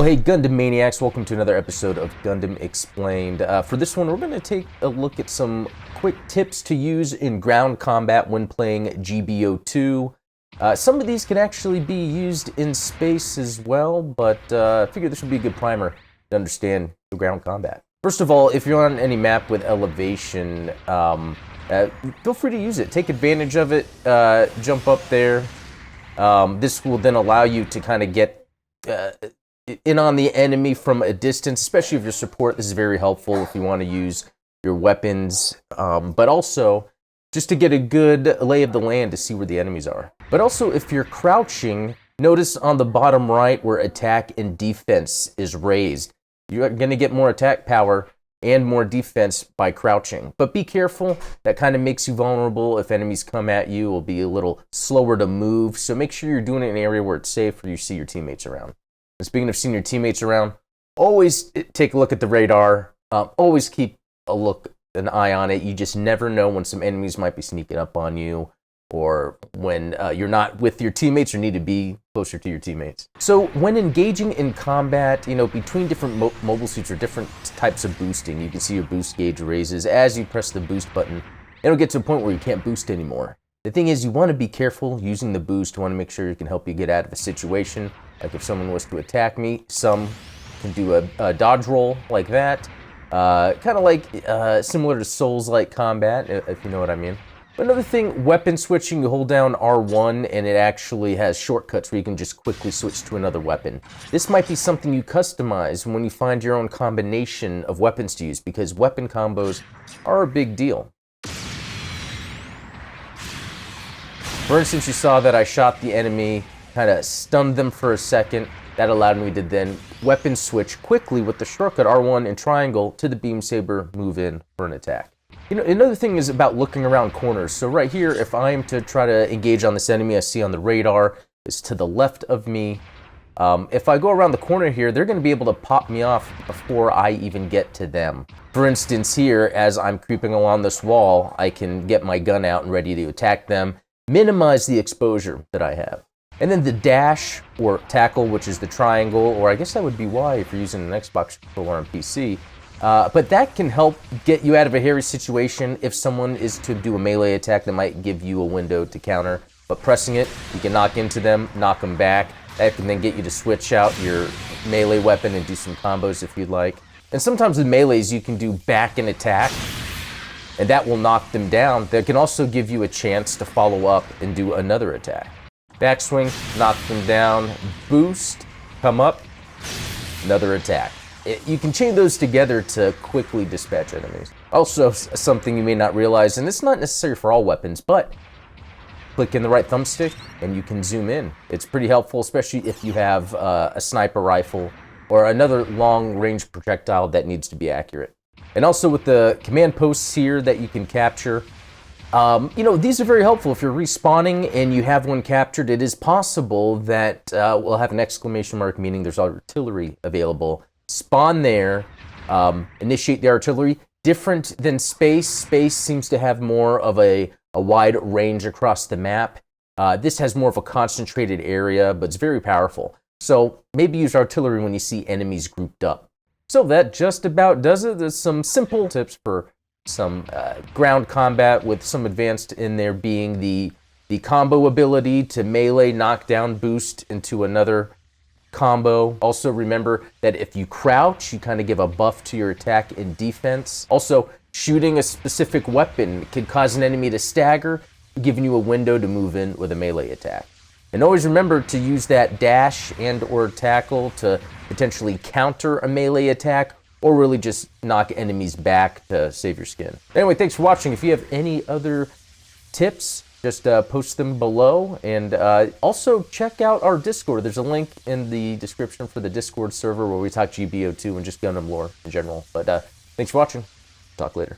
Hey Gundam Maniacs, welcome to another episode of Gundam Explained. For this one, we're going to take a look at some quick tips to use in ground combat when playing GBO2. Some of these can actually be used in space as well, but I figure this would be a good primer to understand the ground combat. First of all, if you're on any map with elevation, feel free to use it. Take advantage of it, jump up there. This will then allow you to kind of get in on the enemy from a distance, especially if you're support. This is very helpful if you want to use your weapons, but also just to get a good lay of the land to see where the enemies are. But also, if you're crouching, notice on the bottom right where attack and defense is raised. You're going to get more attack power and more defense by crouching. But be careful, that kind of makes you vulnerable. If enemies come at you, it will be a little slower to move, so make sure you're doing it in an area where it's safe, where you see your teammates around. And speaking of seeing your teammates around, always take a look at the radar. Always keep an eye on it. You just never know when some enemies might be sneaking up on you, or when you're not with your teammates or need to be closer to your teammates. So when engaging in combat, between different mobile suits or different types of boosting, you can see your boost gauge raises. As you press the boost button, it'll get to a point where you can't boost anymore. The thing is, you want to be careful using the boost. You want to make sure it can help you get out of a situation. Like if someone was to attack me, some can do a dodge roll like that. Kind of like similar to Souls-like combat, if you know what I mean. But another thing, weapon switching, you hold down R1 and it actually has shortcuts where you can just quickly switch to another weapon. This might be something you customize when you find your own combination of weapons to use, because weapon combos are a big deal. For instance, you saw that I shot the enemy, kind of stunned them for a second. That allowed me to then weapon switch quickly with the shortcut R1 and triangle to the beam saber, move in for an attack. Another thing is about looking around corners. So right here, if I am to try to engage on this enemy I see on the radar is to the left of me. If I go around the corner here, they're going to be able to pop me off before I even get to them. For instance, here, as I'm creeping along this wall, I can get my gun out and ready to attack them, minimize the exposure that I have. And then the dash, or tackle, which is the triangle, or I guess that would be Y if you're using an Xbox controller on PC. But that can help get you out of a hairy situation if someone is to do a melee attack that might give you a window to counter. But pressing it, you can knock into them, knock them back. That can then get you to switch out your melee weapon and do some combos if you'd like. And sometimes with melees, you can do back and attack, and that will knock them down. That can also give you a chance to follow up and do another attack. Backswing, knock them down, boost, come up, another attack. You can chain those together to quickly dispatch enemies. Also, something you may not realize, and it's not necessary for all weapons, but click in the right thumbstick and you can zoom in. It's pretty helpful, especially if you have a sniper rifle or another long-range projectile that needs to be accurate. And also with the command posts here that you can capture, these are very helpful. If you're respawning and you have one captured, it is possible that we'll have an exclamation mark, meaning there's artillery available. Spawn there, initiate the artillery. Different than space. Space seems to have more of a wide range across the map. This has more of a concentrated area, but it's very powerful. So maybe use artillery when you see enemies grouped up. So that just about does it. There's some simple tips for some ground combat, with some advanced in there being the combo ability to melee, knockdown, boost into another combo. Also remember that if you crouch, you kind of give a buff to your attack and defense. Also, shooting a specific weapon can cause an enemy to stagger, giving you a window to move in with a melee attack. And always remember to use that dash and or tackle to potentially counter a melee attack, or really just knock enemies back to save your skin. Anyway, thanks for watching. If you have any other tips, just post them below, and also check out our Discord. There's a link in the description for the Discord server where we talk GBO2 and just Gundam lore in general. But thanks for watching. Talk later.